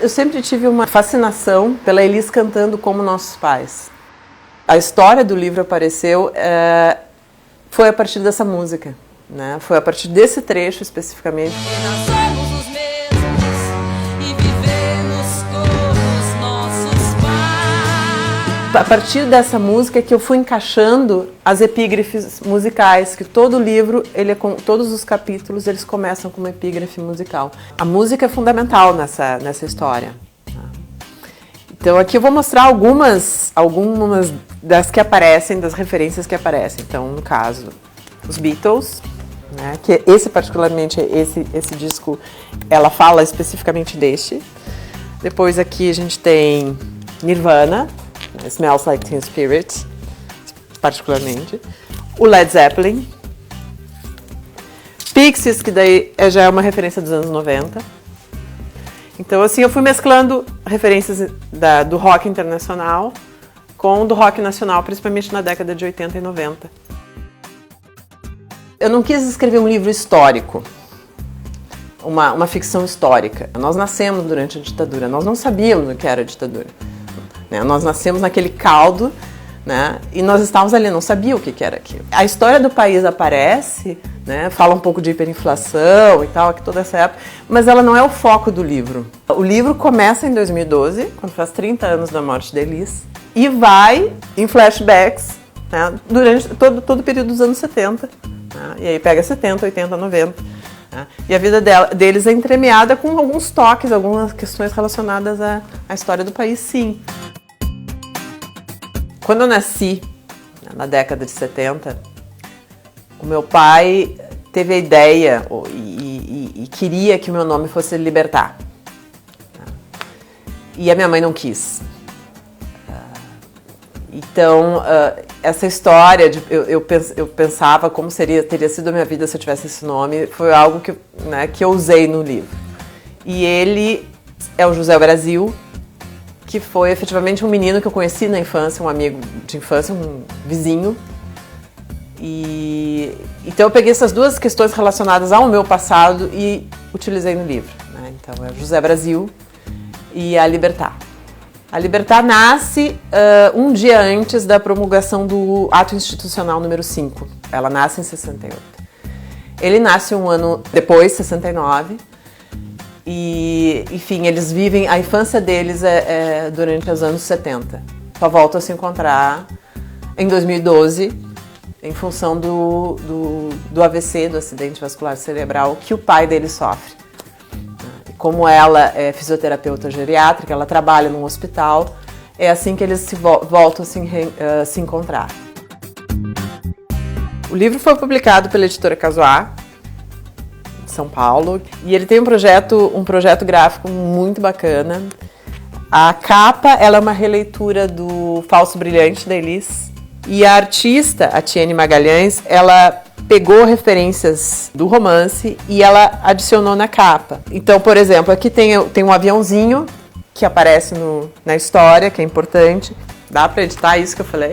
Eu sempre tive uma fascinação pela Elis cantando como nossos pais. A história do livro apareceu foi a partir dessa música, né? Foi a partir desse trecho especificamente. Nós somos os mesmos e vivemos como os nossos pais. A partir dessa música que eu fui encaixando as epígrafes musicais, que todo livro, todos os capítulos, eles começam com uma epígrafe musical. A música é fundamental nessa história. Então aqui eu vou mostrar algumas das que aparecem, das referências que aparecem. Então, no caso, os Beatles, né, que particularmente, esse disco, ela fala especificamente deste. Depois aqui a gente tem Nirvana, Smells Like Teen Spirit, particularmente. O Led Zeppelin. Pixies, que daí já é uma referência dos anos 90. Então, assim, eu fui mesclando referências do rock internacional com do rock nacional, principalmente na década de 80 e 90. Eu não quis escrever um livro histórico, uma ficção histórica. Nós nascemos durante a ditadura, nós não sabíamos o que era a ditadura. Né? Nós nascemos naquele caldo, né? E nós estávamos ali, não sabia o que era aquilo. A história do país aparece, né? Fala um pouco de hiperinflação e tal, aqui toda essa época, mas ela não é o foco do livro. O livro começa em 2012, quando faz 30 anos da morte da Elis, e vai em flashbacks, né? Durante todo o período dos anos 70. Né? E aí pega 70, 80, 90. Né? E a vida deles é entremeada com alguns toques, algumas questões relacionadas à história do país, sim. Quando eu nasci, na década de 70, o meu pai teve a ideia e queria que o meu nome fosse Libertad. E a minha mãe não quis. Então, essa história, eu pensava como teria sido a minha vida se eu tivesse esse nome, foi algo que eu usei no livro. E ele é o José Brasil, que foi efetivamente um menino que eu conheci na infância, um amigo de infância, um vizinho. Então eu peguei essas duas questões relacionadas ao meu passado e utilizei no livro. Né? Então é José Brasil e a Libertad. A Libertad nasce um dia antes da promulgação do Ato Institucional número 5. Ela nasce em 68. Ele nasce um ano depois, 69. E, enfim, eles vivem, a infância deles durante os anos 70. Só voltam a se encontrar em 2012, em função do AVC, do acidente vascular cerebral, que o pai dele sofre. Como ela é fisioterapeuta geriátrica, ela trabalha num hospital, é assim que eles voltam a se encontrar. O livro foi publicado pela editora Casuá, São Paulo, e ele tem um projeto gráfico muito bacana. A capa, ela é uma releitura do Falso Brilhante da Elis, e a artista, a Tiene Magalhães, ela pegou referências do romance e ela adicionou na capa. Então, por exemplo, aqui tem um aviãozinho que aparece na história, que é importante. Dá para editar isso que eu falei?